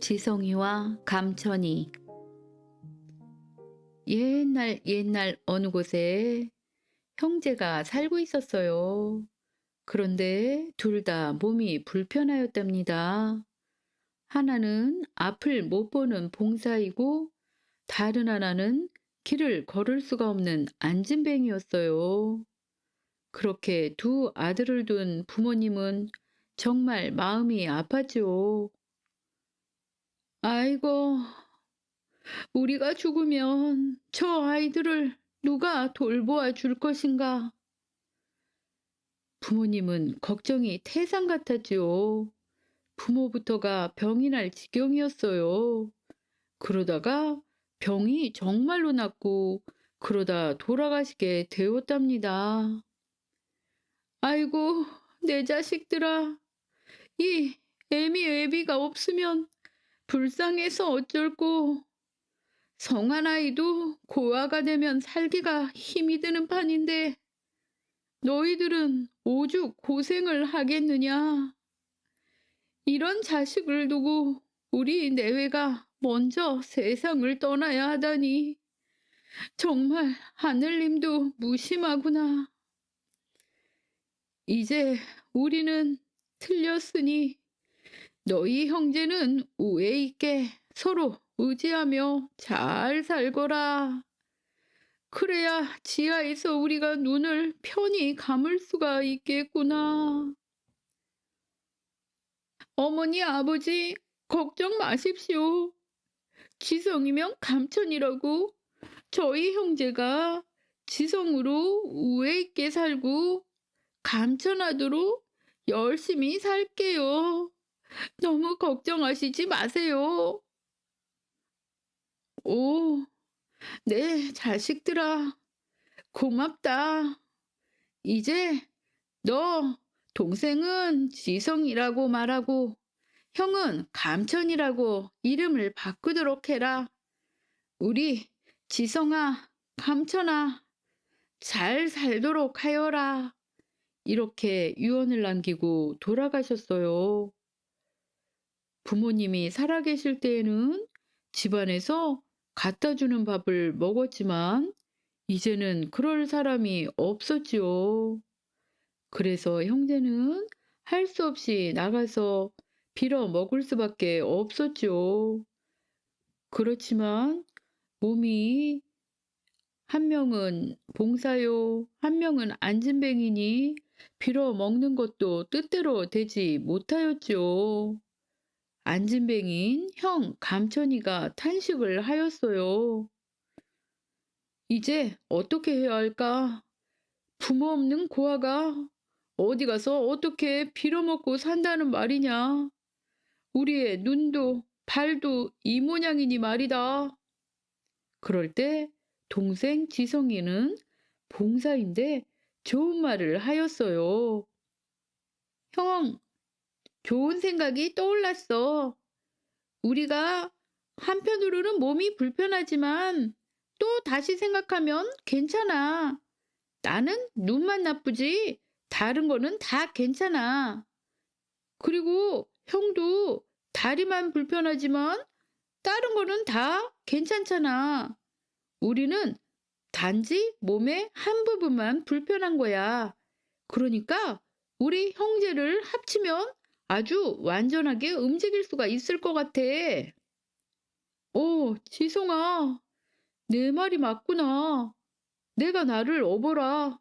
지성이와 감천이. 옛날 어느 곳에 형제가 살고 있었어요. 그런데 둘 다 몸이 불편하였답니다. 하나는 앞을 못 보는 봉사이고 다른 하나는 길을 걸을 수가 없는 안진뱅이였어요. 그렇게 두 아들을 둔 부모님은 정말 마음이 아팠죠. 아이고, 우리가 죽으면 저 아이들을 누가 돌보아 줄 것인가? 부모님은 걱정이 태산 같았지요. 부모부터가 병이 날 지경이었어요. 그러다가 병이 정말로 났고, 그러다 돌아가시게 되었답니다. 아이고, 내 자식들아, 이 애미 애비가 없으면 불쌍해서 어쩔꼬. 성한 아이도 고아가 되면 살기가 힘이 드는 판인데 너희들은 오죽 고생을 하겠느냐. 이런 자식을 두고 우리 내외가 먼저 세상을 떠나야 하다니 정말 하늘님도 무심하구나. 이제 우리는 틀렸으니 너희 형제는 우애 있게 서로 의지하며 잘 살거라. 그래야 지하에서 우리가 눈을 편히 감을 수가 있겠구나. 어머니, 아버지, 걱정 마십시오. 지성이면 감천이라고 저희 형제가 지성으로 우애 있게 살고 감천하도록 열심히 살게요. 너무 걱정하시지 마세요. 오, 내 자식들아, 고맙다. 이제 너 동생은 지성이라고 말하고 형은 감천이라고 이름을 바꾸도록 해라. 우리 지성아, 감천아, 잘 살도록 하여라. 이렇게 유언을 남기고 돌아가셨어요. 부모님이 살아계실 때에는 집안에서 갖다 주는 밥을 먹었지만 이제는 그럴 사람이 없었지요. 그래서 형제는 할 수 없이 나가서 빌어 먹을 수밖에 없었죠. 그렇지만 몸이 한 명은 봉사요, 한 명은 안진뱅이니 빌어 먹는 것도 뜻대로 되지 못하였죠. 안진뱅이인 형 감천이가 탄식을 하였어요. 이제 어떻게 해야 할까? 부모 없는 고아가 어디 가서 어떻게 빌어먹고 산다는 말이냐? 우리의 눈도 발도 이 모양이니 말이다. 그럴 때 동생 지성이는 봉사인데 좋은 말을 하였어요. 형, 좋은 생각이 떠올랐어. 우리가 한편으로는 몸이 불편하지만 또 다시 생각하면 괜찮아. 나는 눈만 나쁘지 다른 거는 다 괜찮아. 그리고 형도 다리만 불편하지만 다른 거는 다 괜찮잖아. 우리는 단지 몸의 한 부분만 불편한 거야. 그러니까 우리 형제를 합치면 아주 완전하게 움직일 수가 있을 것 같아. 오, 지성아, 내 말이 맞구나. 내가 나를 업어라.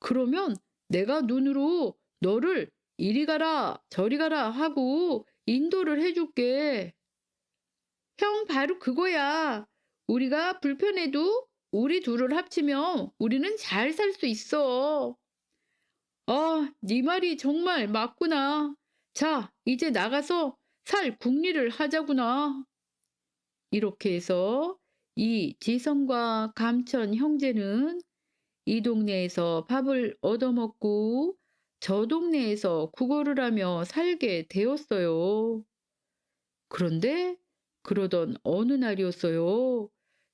그러면 내가 눈으로 너를 이리 가라, 저리 가라 하고 인도를 해줄게. 형, 바로 그거야. 우리가 불편해도 우리 둘을 합치면 우리는 잘 살 수 있어. 아, 네 말이 정말 맞구나. 자, 이제 나가서 살 궁리를 하자구나. 이렇게 해서 이 지성과 감천 형제는 이 동네에서 밥을 얻어먹고 저 동네에서 구걸을 하며 살게 되었어요. 그런데 그러던 어느 날이었어요.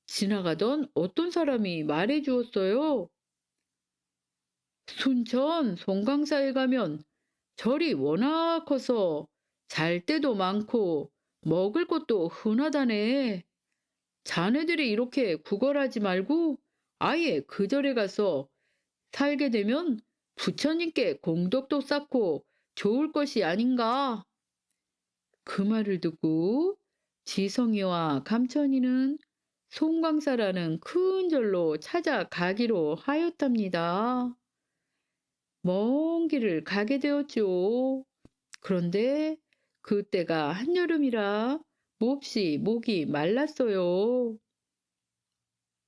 지나가던 어떤 사람이 말해 주었어요. 순천 송강사에 가면 절이 워낙 커서 잘 때도 많고 먹을 것도 흔하다네. 자네들이 이렇게 구걸하지 말고 아예 그 절에 가서 살게 되면 부처님께 공덕도 쌓고 좋을 것이 아닌가. 그 말을 듣고 지성이와 감천이는 송광사라는 큰 절로 찾아가기로 하였답니다. 먼 길을 가게 되었죠. 그런데 그때가 한여름이라 몹시 목이 말랐어요.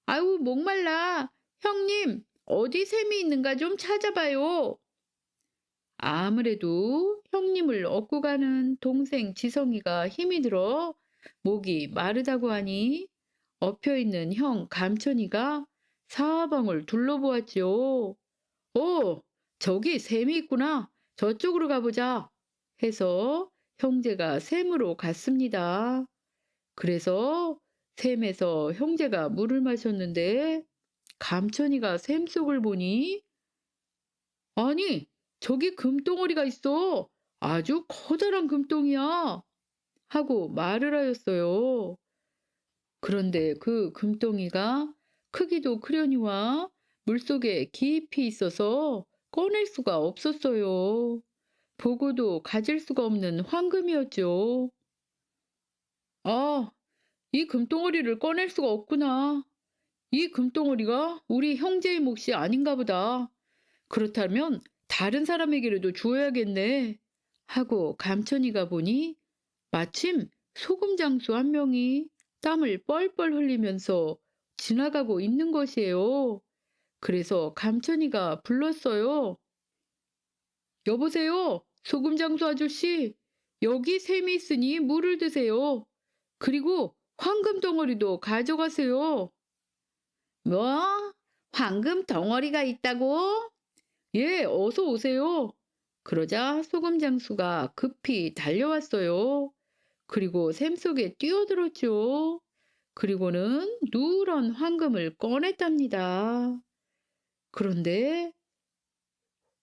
아유, 목말라. 형님, 어디 샘이 있는가 좀 찾아봐요. 아무래도 형님을 얻고 가는 동생 지성이가 힘이 들어 목이 마르다고 하니 엎혀있는 형 감천이가 사방을 둘러보았지요. 오, 저기 샘이 있구나. 저쪽으로 가보자. 해서 형제가 샘으로 갔습니다. 그래서 샘에서 형제가 물을 마셨는데 감천이가 샘 속을 보니 아니, 저기 금덩어리가 있어. 아주 커다란 금덩이야. 하고 말을 하였어요. 그런데 그 금덩이가 크기도 크려니와 물속에 깊이 있어서 꺼낼 수가 없었어요. 보고도 가질 수가 없는 황금이었죠. 아, 이 금덩어리를 꺼낼 수가 없구나. 이 금덩어리가 우리 형제의 몫이 아닌가 보다. 그렇다면 다른 사람에게라도 주어야겠네. 하고 감천이가 보니 마침 소금 장수 한 명이 땀을 뻘뻘 흘리면서 지나가고 있는 것이에요. 그래서 감천이가 불렀어요. 여보세요, 소금 장수 아저씨. 여기 샘이 있으니 물을 드세요. 그리고 황금 덩어리도 가져가세요. 뭐? 황금 덩어리가 있다고? 예, 어서 오세요. 그러자 소금 장수가 급히 달려왔어요. 그리고 샘 속에 뛰어들었죠. 그리고는 누런 황금을 꺼냈답니다. 그런데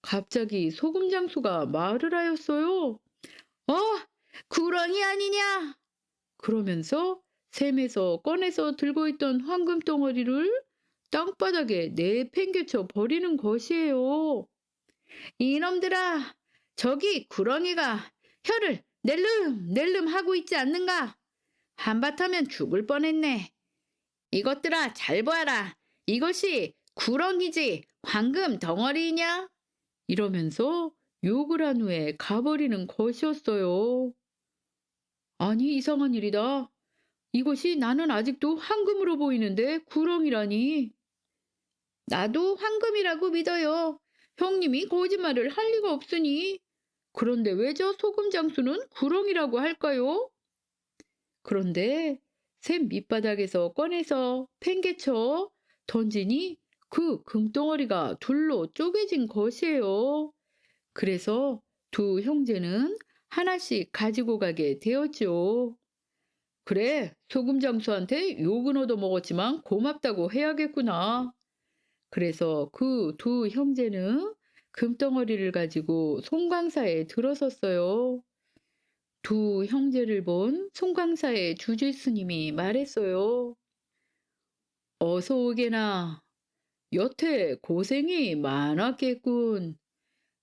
갑자기 소금 장수가 말을 하였어요. 어, 구렁이 아니냐? 그러면서 샘에서 꺼내서 들고 있던 황금 덩어리를 땅바닥에 내팽개쳐 버리는 것이에요. 이놈들아, 저기 구렁이가 혀를 낼름낼름 하고 있지 않는가? 한바탕면 죽을 뻔했네. 이것들아, 잘 보아라. 이것이 구렁이지 황금 덩어리이냐? 이러면서 욕을 한 후에 가버리는 것이었어요. 아니, 이상한 일이다. 이것이 나는 아직도 황금으로 보이는데 구렁이라니. 나도 황금이라고 믿어요. 형님이 거짓말을 할 리가 없으니. 그런데 왜 저 소금 장수는 구렁이라고 할까요? 그런데 샘 밑바닥에서 꺼내서 팽개쳐 던지니 그 금덩어리가 둘로 쪼개진 것이에요. 그래서 두 형제는 하나씩 가지고 가게 되었죠. 그래, 소금 장수한테 욕은 얻어먹었지만 고맙다고 해야겠구나. 그래서 그 두 형제는 금덩어리를 가지고 송광사에 들어섰어요. 두 형제를 본 송광사의 주지스님이 말했어요. 어서 오게나. 여태 고생이 많았겠군.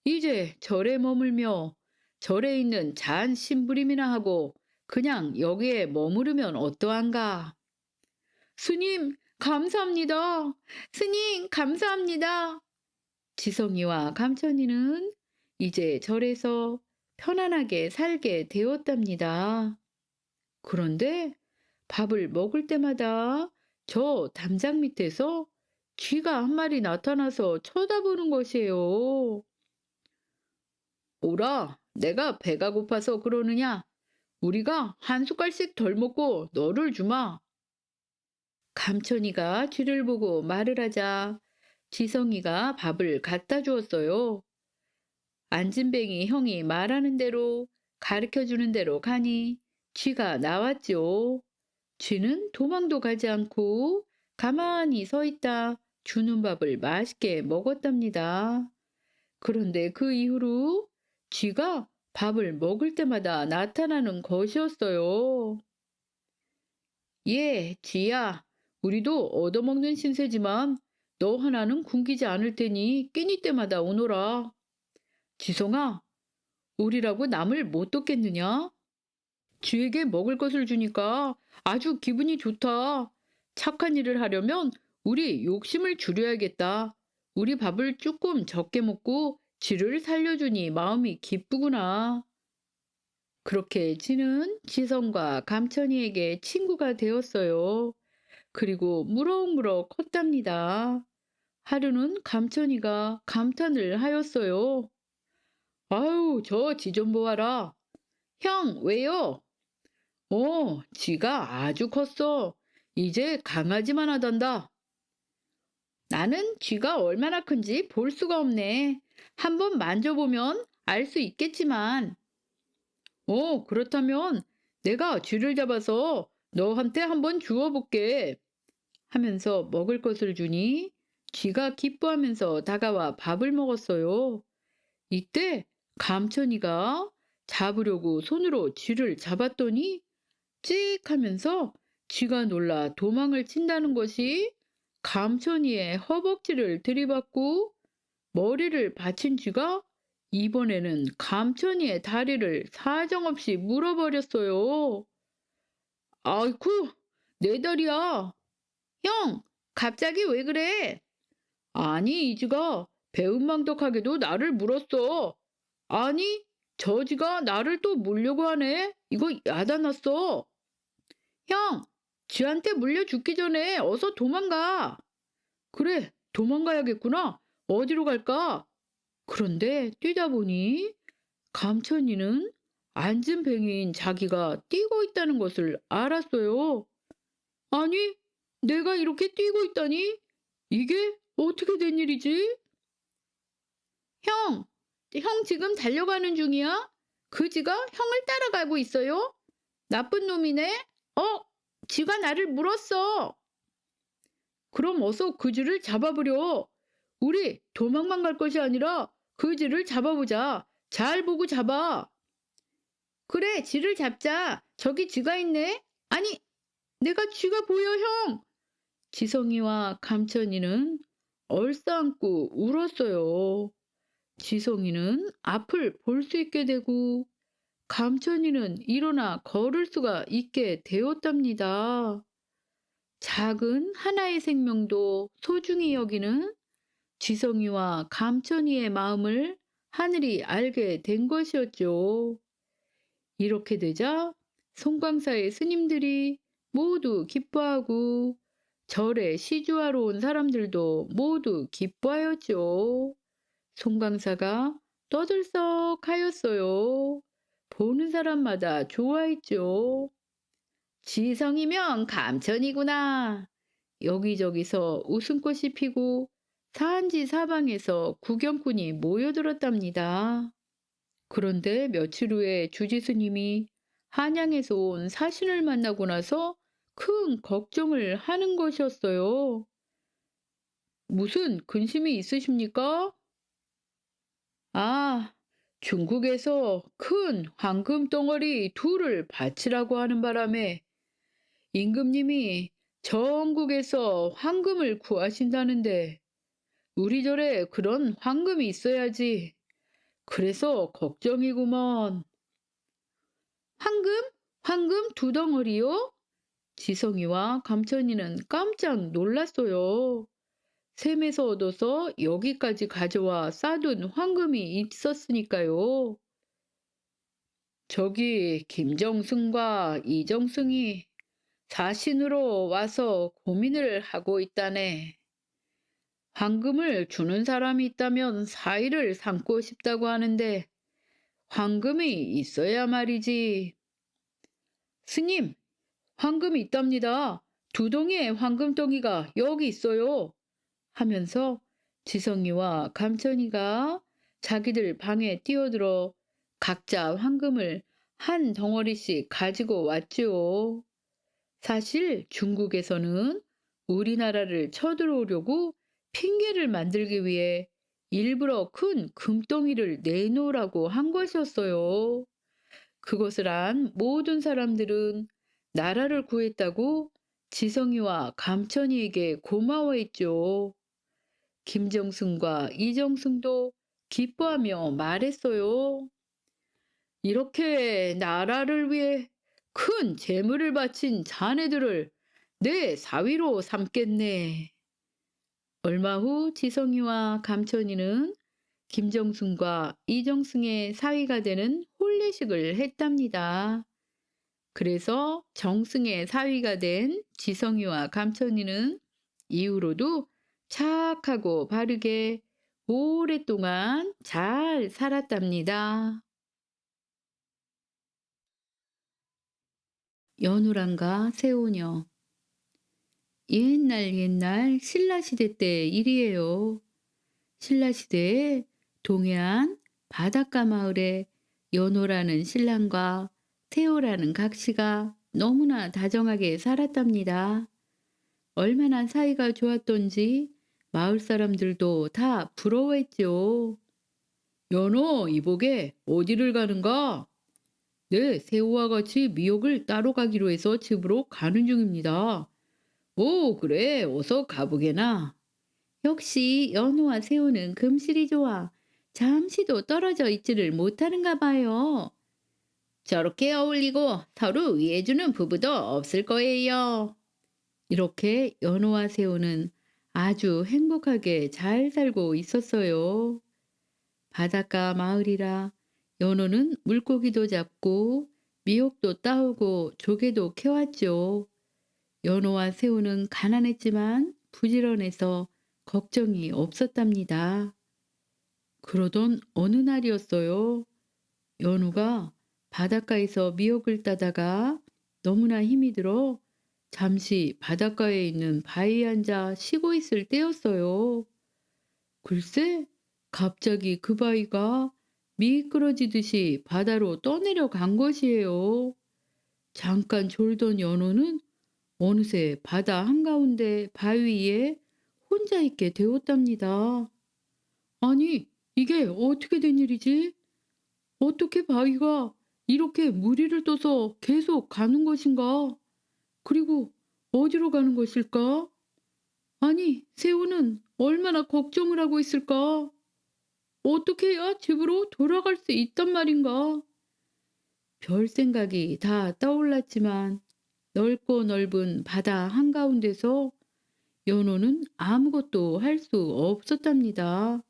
이제 절에 머물며 절에 있는 잔 심부림이나 하고 그냥 여기에 머무르면 어떠한가? 스님, 감사합니다. 스님, 감사합니다. 지성이와 감천이는 이제 절에서 편안하게 살게 되었답니다. 그런데 밥을 먹을 때마다 저 담장 밑에서 쥐가 한 마리 나타나서 쳐다보는 것이에요. 오라, 내가 배가 고파서 그러느냐? 우리가 한 숟갈씩 덜 먹고 너를 주마. 감천이가 쥐를 보고 말을 하자 지성이가 밥을 갖다 주었어요. 안진뱅이 형이 말하는 대로 가르쳐 주는 대로 가니 쥐가 나왔죠. 쥐는 도망도 가지 않고 가만히 서 있다 주는 밥을 맛있게 먹었답니다. 그런데 그 이후로 쥐가 밥을 먹을 때마다 나타나는 것이었어요. 예, 쥐야. 우리도 얻어먹는 신세지만 너 하나는 굶기지 않을 테니 끼니 때마다 오너라. 지성아, 우리라고 남을 못 돕겠느냐? 쥐에게 먹을 것을 주니까 아주 기분이 좋다. 착한 일을 하려면 우리 욕심을 줄여야겠다. 우리 밥을 조금 적게 먹고 쥐를 살려주니 마음이 기쁘구나. 그렇게 쥐는 지성과 감천이에게 친구가 되었어요. 그리고 무럭무럭 컸답니다. 하루는 감천이가 감탄을 하였어요. 아유, 저 쥐 좀 보아라. 형, 왜요? 쥐가 아주 컸어. 이제 강아지만 하단다. 나는 쥐가 얼마나 큰지 볼 수가 없네. 한번 만져보면 알 수 있겠지만. 그렇다면 내가 쥐를 잡아서 너한테 한번 주워볼게. 하면서 먹을 것을 주니 쥐가 기뻐하면서 다가와 밥을 먹었어요. 이때 감천이가 잡으려고 손으로 쥐를 잡았더니 찍 하면서 쥐가 놀라 도망을 친다는 것이 감천이의 허벅지를 들이받고 머리를 받친 쥐가 이번에는 감천이의 다리를 사정없이 물어버렸어요. 아이쿠, 내 다리야. 형, 갑자기 왜 그래? 아니, 이지가 배은망덕하게도 나를 물었어. 아니, 저지가 나를 또 물려고 하네. 이거 야단났어. 형, 쥐한테 물려 죽기 전에 어서 도망가. 그래, 도망가야겠구나. 어디로 갈까? 그런데 뛰다 보니 감천이는 안진뱅이인 자기가 뛰고 있다는 것을 알았어요. 아니, 내가 이렇게 뛰고 있다니? 이게 어떻게 된 일이지? 형, 형 지금 달려가는 중이야? 그 쥐가 형을 따라가고 있어요? 나쁜 놈이네? 쥐가 나를 물었어. 그럼 어서 그 쥐를 잡아보려. 우리 도망만 갈 것이 아니라 그 쥐를 잡아보자. 잘 보고 잡아. 그래, 쥐를 잡자. 저기 쥐가 있네. 아니, 내가 쥐가 보여, 형. 지성이와 감천이는 얼싸안고 울었어요. 지성이는 앞을 볼 수 있게 되고 감천이는 일어나 걸을 수가 있게 되었답니다. 작은 하나의 생명도 소중히 여기는 지성이와 감천이의 마음을 하늘이 알게 된 것이었죠. 이렇게 되자 송광사의 스님들이 모두 기뻐하고 절에 시주하러 온 사람들도 모두 기뻐하였죠. 송광사가 떠들썩하였어요. 보는 사람마다 좋아했죠. 지성이면 감천이구나. 여기저기서 웃음꽃이 피고 산지 사방에서 구경꾼이 모여들었답니다. 그런데 며칠 후에 주지스님이 한양에서 온 사신을 만나고 나서 큰 걱정을 하는 것이었어요. 무슨 근심이 있으십니까? 아, 중국에서 큰 황금 덩어리 둘을 바치라고 하는 바람에 임금님이 전국에서 황금을 구하신다는데 우리 절에 그런 황금이 있어야지. 그래서 걱정이구먼. 황금? 황금 두 덩어리요? 지성이와 감천이는 깜짝 놀랐어요. 샘에서 얻어서 여기까지 가져와 싸둔 황금이 있었으니까요. 저기 김정승과 이정승이 사신으로 와서 고민을 하고 있다네. 황금을 주는 사람이 있다면 사이를 삼고 싶다고 하는데 황금이 있어야 말이지. 스님, 황금이 있답니다. 두 덩이의 황금덩이가 여기 있어요. 하면서 지성이와 감천이가 자기들 방에 뛰어들어 각자 황금을 한 덩어리씩 가지고 왔지요. 사실 중국에서는 우리나라를 쳐들어오려고 핑계를 만들기 위해 일부러 큰 금덩이를 내놓으라고 한 것이었어요. 그것을 안 모든 사람들은 나라를 구했다고 지성이와 감천이에게 고마워했죠. 김정승과 이정승도 기뻐하며 말했어요. 이렇게 나라를 위해 큰 재물을 바친 자네들을 내 사위로 삼겠네. 얼마 후 지성이와 감천이는 김정승과 이정승의 사위가 되는 혼례식을 했답니다. 그래서 정승의 사위가 된 지성이와 감천이는 이후로도 착하고 바르게 오랫동안 잘 살았답니다. 연우랑과 새우녀. 옛날 옛날 신라시대 때 일이에요. 신라시대에 동해안 바닷가 마을에 연호라는 신랑과 태호라는 각시가 너무나 다정하게 살았답니다. 얼마나 사이가 좋았던지 마을 사람들도 다 부러워했죠. 연호, 이복에 어디를 가는가? 네, 새우와 같이 미역을 따러 가기로 해서 집으로 가는 중입니다. 오, 그래, 어서 가보게나. 역시 연우와 새우는 금실이 좋아 잠시도 떨어져 있지를 못하는가 봐요. 저렇게 어울리고 서로 위해주는 부부도 없을 거예요. 이렇게 연우와 새우는 아주 행복하게 잘 살고 있었어요. 바닷가 마을이라 연우는 물고기도 잡고 미역도 따오고 조개도 캐왔죠. 연우와 새우는 가난했지만 부지런해서 걱정이 없었답니다. 그러던 어느 날이었어요. 연우가 바닷가에서 미역을 따다가 너무나 힘이 들어 잠시 바닷가에 있는 바위에 앉아 쉬고 있을 때였어요. 글쎄, 갑자기 그 바위가 미끄러지듯이 바다로 떠내려 간 것이에요. 잠깐 졸던 연우는 어느새 바다 한가운데 바위 위에 혼자 있게 되었답니다. 아니, 이게 어떻게 된 일이지? 어떻게 바위가 이렇게 무리를 떠서 계속 가는 것인가? 그리고 어디로 가는 것일까? 아니, 새우는 얼마나 걱정을 하고 있을까? 어떻게 해야 집으로 돌아갈 수 있단 말인가? 별 생각이 다 떠올랐지만 넓고 넓은 바다 한가운데서 연호는 아무것도 할 수 없었답니다.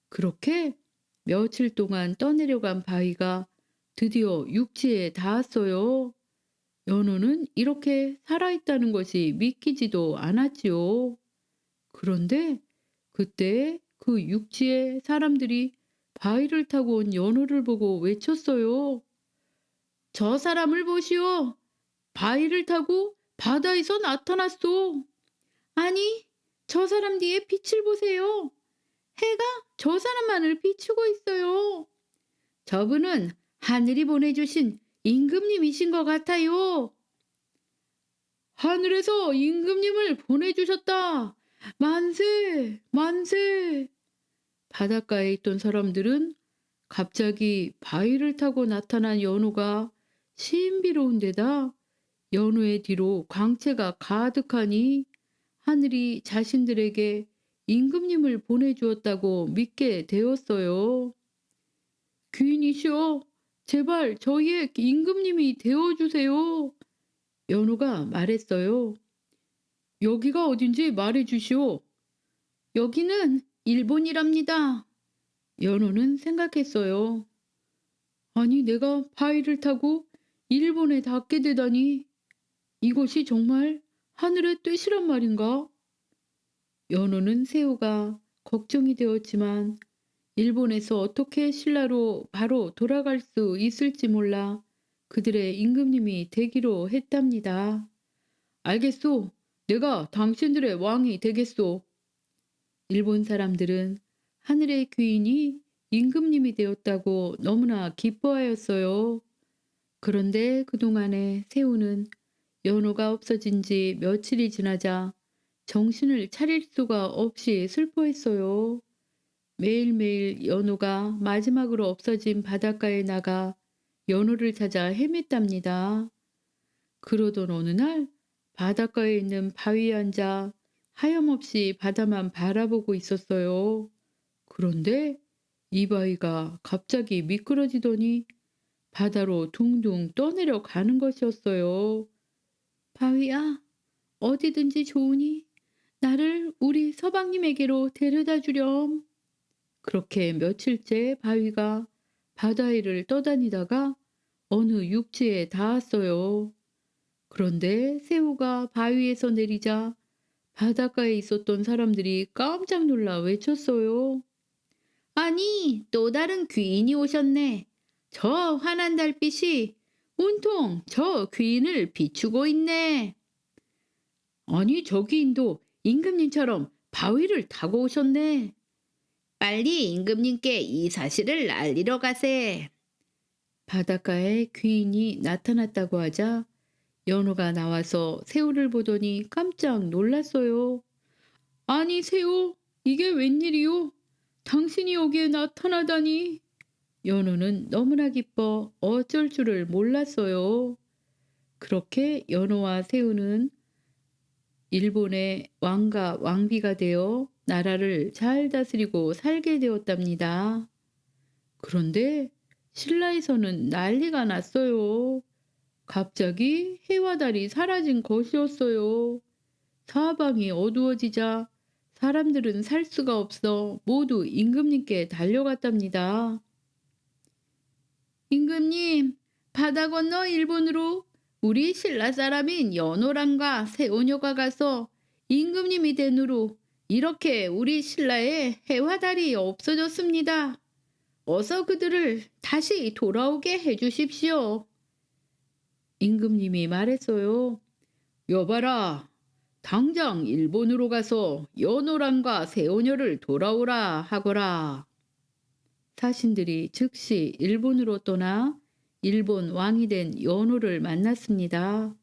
그렇게 며칠 동안 떠내려간 바위가 드디어 육지에 닿았어요. 연호는 이렇게 살아있다는 것이 믿기지도 않았지요. 그런데 그때 그 육지에 사람들이 바위를 타고 온 연호를 보고 외쳤어요. 저 사람을 보시오. 바위를 타고 바다에서 나타났소. 아니, 저 사람 뒤에 빛을 보세요. 해가 저 사람만을 비추고 있어요. 저분은 하늘이 보내주신 임금님이신 것 같아요. 하늘에서 임금님을 보내주셨다. 만세, 만세. 바닷가에 있던 사람들은 갑자기 바위를 타고 나타난 연호가 신비로운 데다 연호의 뒤로 광채가 가득하니 하늘이 자신들에게 임금님을 보내주었다고 믿게 되었어요. 귀인이시여, 제발 저희의 임금님이 되어주세요. 연호가 말했어요. 여기가 어딘지 말해주시오. 여기는 일본이랍니다. 연호는 생각했어요. 아니, 내가 바위를 타고 일본에 닿게 되다니 이것이 정말 하늘의 뜻이란 말인가? 연호는 새우가 걱정이 되었지만 일본에서 어떻게 신라로 바로 돌아갈 수 있을지 몰라 그들의 임금님이 되기로 했답니다. 알겠소. 내가 당신들의 왕이 되겠소. 일본 사람들은 하늘의 귀인이 임금님이 되었다고 너무나 기뻐하였어요. 그런데 그동안에 새우는 연호가 없어진 지 며칠이 지나자 정신을 차릴 수가 없이 슬퍼했어요. 매일매일 연호가 마지막으로 없어진 바닷가에 나가 연호를 찾아 헤맸답니다. 그러던 어느 날 바닷가에 있는 바위에 앉아 하염없이 바다만 바라보고 있었어요. 그런데 이 바위가 갑자기 미끄러지더니 바다로 둥둥 떠내려 가는 것이었어요. 바위야, 어디든지 좋으니 나를 우리 서방님에게로 데려다 주렴. 그렇게 며칠째 바위가 바다 위를 떠다니다가 어느 육지에 닿았어요. 그런데 새우가 바위에서 내리자 바닷가에 있었던 사람들이 깜짝 놀라 외쳤어요. 아니, 또 다른 귀인이 오셨네. 저 환한 달빛이 온통 저 귀인을 비추고 있네. 아니, 저 귀인도 임금님처럼 바위를 타고 오셨네. 빨리 임금님께 이 사실을 알리러 가세. 바닷가에 귀인이 나타났다고 하자 연호가 나와서 새우를 보더니 깜짝 놀랐어요. 아니, 새우, 이게 웬일이오? 당신이 여기에 나타나다니. 연호는 너무나 기뻐 어쩔 줄을 몰랐어요. 그렇게 연호와 새우는 일본의 왕과 왕비가 되어 나라를 잘 다스리고 살게 되었답니다. 그런데 신라에서는 난리가 났어요. 갑자기 해와 달이 사라진 것이었어요. 사방이 어두워지자 사람들은 살 수가 없어 모두 임금님께 달려갔답니다. 임금님, 바다 건너 일본으로 우리 신라 사람인 연호랑과 세오녀가 가서 임금님이 된 후로 이렇게 우리 신라에 해와 달이 없어졌습니다. 어서 그들을 다시 돌아오게 해주십시오. 임금님이 말했어요. 여봐라, 당장 일본으로 가서 연호랑과 세오녀를 돌아오라 하거라. 사신들이 즉시 일본으로 떠나 일본 왕이 된 연호를 만났습니다.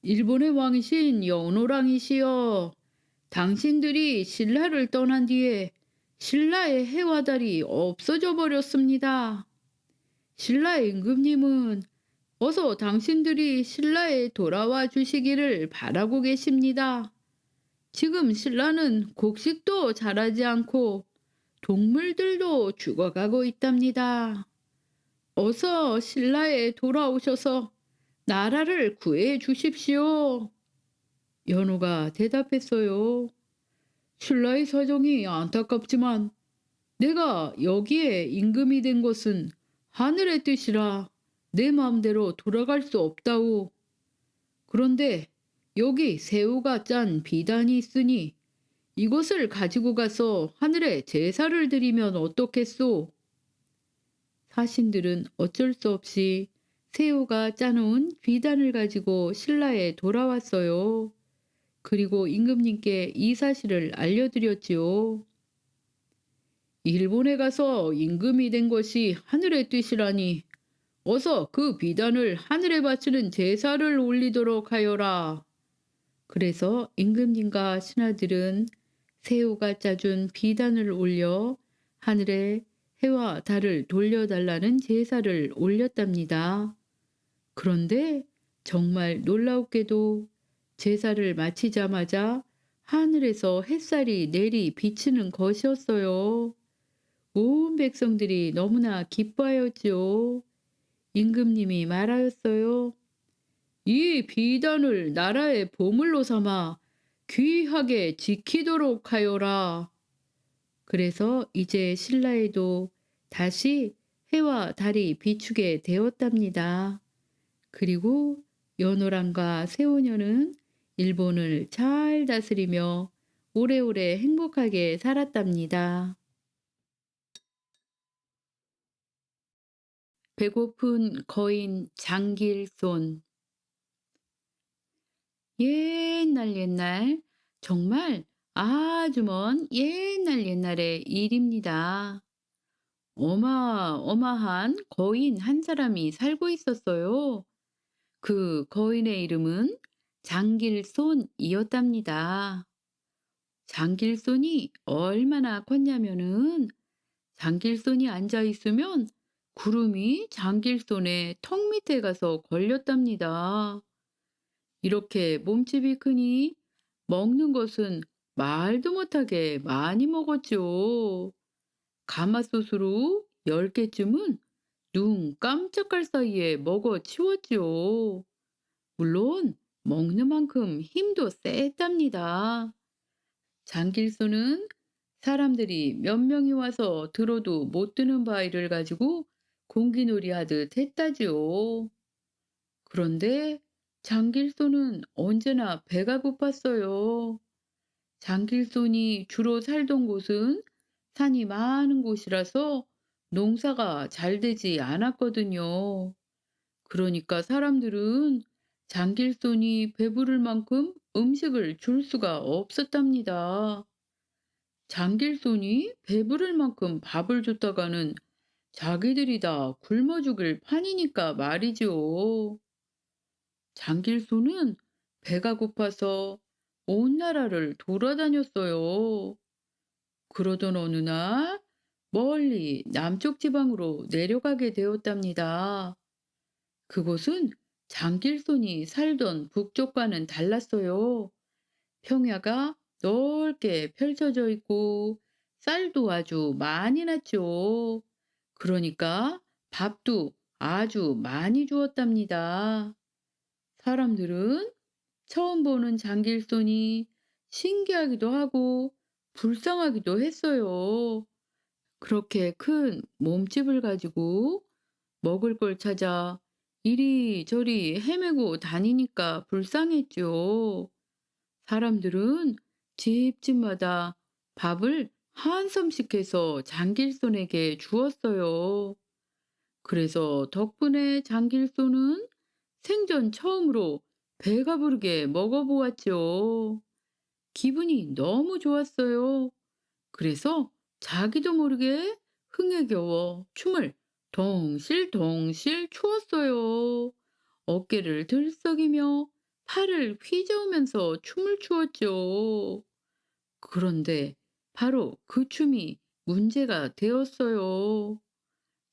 일본의 왕이신 연호랑이시여, 당신들이 신라를 떠난 뒤에 신라의 해와 달이 없어져 버렸습니다. 신라의 임금님은 어서 당신들이 신라에 돌아와 주시기를 바라고 계십니다. 지금 신라는 곡식도 자라지 않고 동물들도 죽어가고 있답니다. 어서 신라에 돌아오셔서 나라를 구해 주십시오. 연호가 대답했어요. 신라의 사정이 안타깝지만 내가 여기에 임금이 된 것은 하늘의 뜻이라 내 마음대로 돌아갈 수 없다오. 그런데 여기 새우가 짠 비단이 있으니 이것을 가지고 가서 하늘에 제사를 드리면 어떻겠소? 사신들은 어쩔 수 없이 새우가 짜놓은 비단을 가지고 신라에 돌아왔어요. 그리고 임금님께 이 사실을 알려드렸지요. 일본에 가서 임금이 된 것이 하늘의 뜻이라니 어서 그 비단을 하늘에 바치는 제사를 올리도록 하여라. 그래서 임금님과 신하들은 새우가 짜준 비단을 올려 하늘에 해와 달을 돌려달라는 제사를 올렸답니다. 그런데 정말 놀라웠게도 제사를 마치자마자 하늘에서 햇살이 내리 비치는 것이었어요. 온 백성들이 너무나 기뻐하였지요. 임금님이 말하였어요. 이 비단을 나라의 보물로 삼아 귀하게 지키도록 하여라. 그래서 이제 신라에도 다시 해와 달이 비추게 되었답니다. 그리고 연호랑과 세오녀는 일본을 잘 다스리며 오래오래 행복하게 살았답니다. 배고픈 거인 장길손. 옛날 옛날, 정말 아주 먼 옛날 옛날의 일입니다. 어마어마한 거인 한 사람이 살고 있었어요. 그 거인의 이름은 장길손이었답니다. 장길손이 얼마나 컸냐면은 장길손이 앉아 있으면 구름이 장길손의 턱 밑에 가서 걸렸답니다. 이렇게 몸집이 크니 먹는 것은 말도 못하게 많이 먹었죠. 가마솥으로 10개쯤은 눈 깜짝할 사이에 먹어 치웠죠. 물론 먹는 만큼 힘도 셌답니다. 장길소는 사람들이 몇 명이 와서 들어도 못 드는 바위를 가지고 공기놀이 하듯 했다지요. 그런데 장길소는 언제나 배가 고팠어요. 장길손이 주로 살던 곳은 산이 많은 곳이라서 농사가 잘 되지 않았거든요. 그러니까 사람들은 장길손이 배부를 만큼 음식을 줄 수가 없었답니다. 장길손이 배부를 만큼 밥을 줬다가는 자기들이 다 굶어 죽을 판이니까 말이지요. 장길손은 배가 고파서 온 나라를 돌아다녔어요. 그러던 어느 날 멀리 남쪽 지방으로 내려가게 되었답니다. 그곳은 장길손이 살던 북쪽과는 달랐어요. 평야가 넓게 펼쳐져 있고 쌀도 아주 많이 났죠. 그러니까 밥도 아주 많이 주었답니다. 사람들은 처음 보는 장길손이 신기하기도 하고 불쌍하기도 했어요. 그렇게 큰 몸집을 가지고 먹을 걸 찾아 이리저리 헤매고 다니니까 불쌍했죠. 사람들은 집집마다 밥을 한 섬씩 해서 장길손에게 주었어요. 그래서 덕분에 장길손은 생전 처음으로 배가 부르게 먹어보았죠. 기분이 너무 좋았어요. 그래서 자기도 모르게 흥에 겨워 춤을 덩실덩실 추었어요. 어깨를 들썩이며 팔을 휘저으면서 춤을 추었죠. 그런데 바로 그 춤이 문제가 되었어요.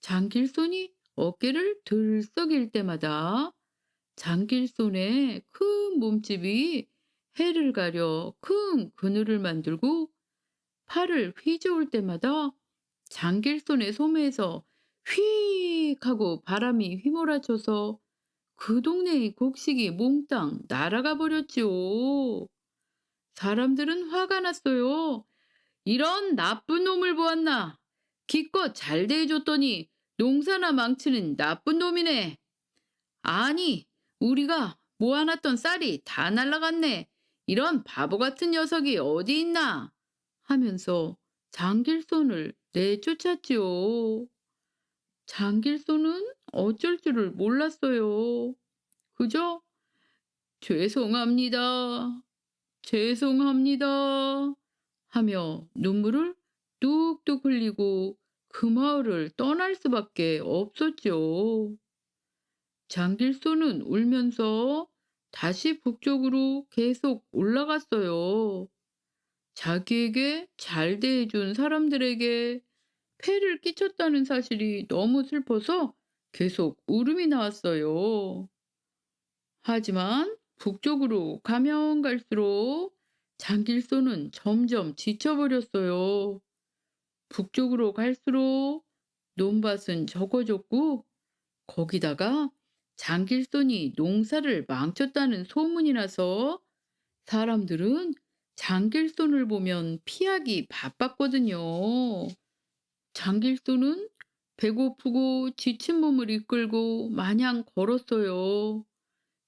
장길손이 어깨를 들썩일 때마다 장길손의 큰 몸집이 해를 가려 큰 그늘을 만들고 팔을 휘저을 때마다 장길손의 소매에서 휙 하고 바람이 휘몰아쳐서 그 동네의 곡식이 몽땅 날아가 버렸지요. 사람들은 화가 났어요. 이런 나쁜 놈을 보았나? 기껏 잘 대해줬더니 농사나 망치는 나쁜 놈이네. 아니, 우리가 모아놨던 쌀이 다 날라갔네. 이런 바보 같은 녀석이 어디 있나? 하면서 장길손을 내쫓았지요. 장길손은 어쩔 줄을 몰랐어요. 그저 죄송합니다. 죄송합니다. 하며 눈물을 뚝뚝 흘리고 그 마을을 떠날 수밖에 없었죠. 장길손은 울면서 다시 북쪽으로 계속 올라갔어요. 자기에게 잘 대해준 사람들에게 폐를 끼쳤다는 사실이 너무 슬퍼서 계속 울음이 나왔어요. 하지만 북쪽으로 가면 갈수록 장길손은 점점 지쳐버렸어요. 북쪽으로 갈수록 논밭은 적어졌고 거기다가 장길손이 농사를 망쳤다는 소문이 나서 사람들은 장길손을 보면 피하기 바빴거든요. 장길손은 배고프고 지친 몸을 이끌고 마냥 걸었어요.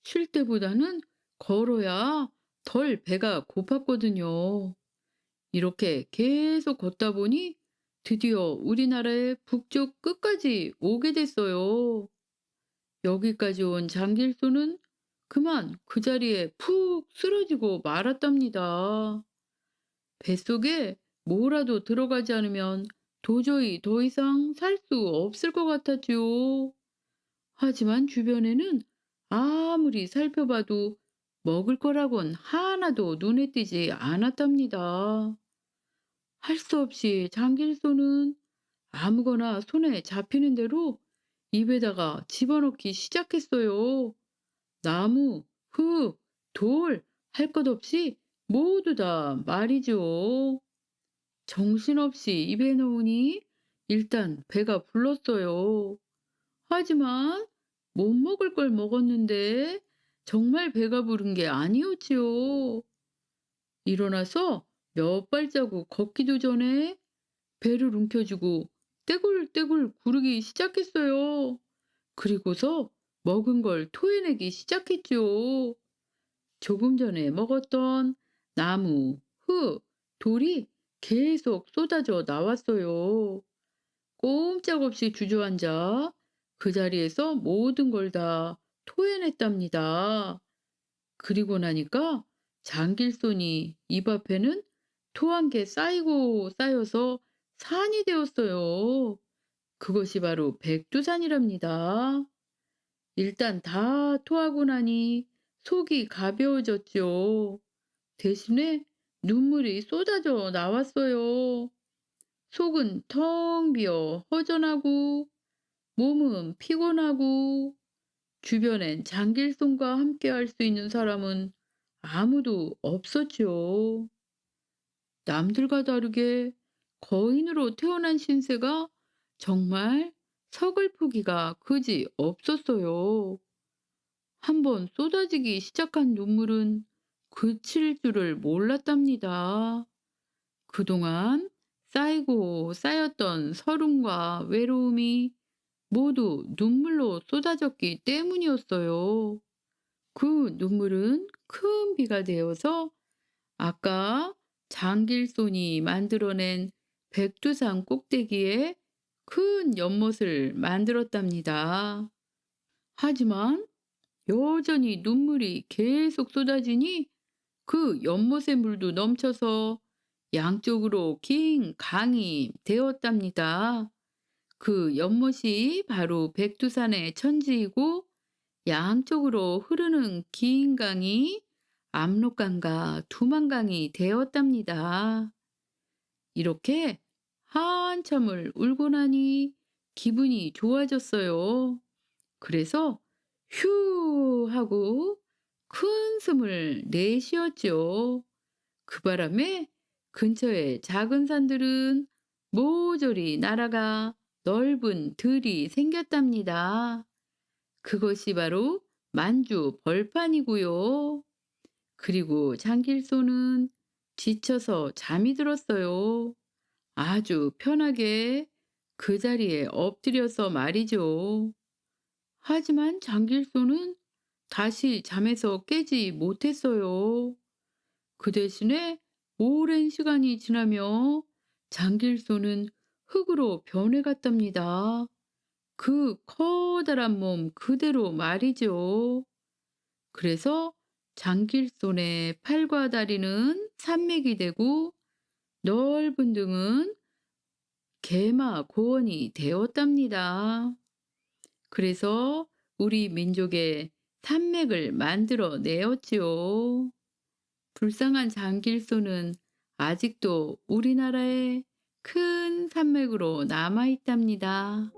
쉴 때보다는 걸어야 덜 배가 고팠거든요. 이렇게 계속 걷다 보니 드디어 우리나라의 북쪽 끝까지 오게 됐어요. 여기까지 온 장길소는 그만 그 자리에 푹 쓰러지고 말았답니다. 뱃속에 뭐라도 들어가지 않으면 도저히 더 이상 살 수 없을 것 같았지요. 하지만 주변에는 아무리 살펴봐도 먹을 거라곤 하나도 눈에 띄지 않았답니다. 할 수 없이 장길소는 아무거나 손에 잡히는 대로 입에다가 집어넣기 시작했어요. 나무, 흙, 돌, 할 것 없이 모두 다 말이죠. 정신없이 입에 넣으니 일단 배가 불렀어요. 하지만 못 먹을 걸 먹었는데 정말 배가 부른 게 아니었지요. 일어나서 몇 발자국 걷기도 전에 배를 움켜쥐고 떼굴떼굴 구르기 시작했어요. 그리고서 먹은 걸 토해내기 시작했죠. 조금 전에 먹었던 나무, 흙, 돌이 계속 쏟아져 나왔어요. 꼼짝없이 주저앉아 그 자리에서 모든 걸 다 토해냈답니다. 그리고 나니까 장길손이 입 앞에는 토한 게 쌓이고 쌓여서 산이 되었어요. 그것이 바로 백두산이랍니다. 일단 다 토하고 나니 속이 가벼워졌죠. 대신에 눈물이 쏟아져 나왔어요. 속은 텅 비어 허전하고 몸은 피곤하고 주변엔 장길송과 함께 할 수 있는 사람은 아무도 없었죠. 남들과 다르게 거인으로 태어난 신세가 정말 서글프기가 그지 없었어요. 한번 쏟아지기 시작한 눈물은 그칠 줄을 몰랐답니다. 그동안 쌓이고 쌓였던 서름과 외로움이 모두 눈물로 쏟아졌기 때문이었어요. 그 눈물은 큰 비가 되어서 아까 장길손이 만들어낸 백두산 꼭대기에 큰 연못을 만들었답니다. 하지만 여전히 눈물이 계속 쏟아지니 그 연못의 물도 넘쳐서 양쪽으로 긴 강이 되었답니다. 그 연못이 바로 백두산의 천지이고 양쪽으로 흐르는 긴 강이 압록강과 두만강이 되었답니다. 이렇게 한참을 울고 나니 기분이 좋아졌어요. 그래서 휴 하고 큰 숨을 내쉬었죠. 그 바람에 근처의 작은 산들은 모조리 날아가 넓은 들이 생겼답니다. 그것이 바로 만주 벌판이고요. 그리고 장길소는 지쳐서 잠이 들었어요. 아주 편하게 그 자리에 엎드려서 말이죠. 하지만 장길소는 다시 잠에서 깨지 못했어요. 그 대신에 오랜 시간이 지나며 장길소는 흙으로 변해갔답니다. 그 커다란 몸 그대로 말이죠. 그래서 장길손의 팔과 다리는 산맥이 되고 넓은 등은 개마 고원이 되었답니다. 그래서 우리 민족의 산맥을 만들어 내었지요. 불쌍한 장길소는 아직도 우리나라의 큰 산맥으로 남아 있답니다.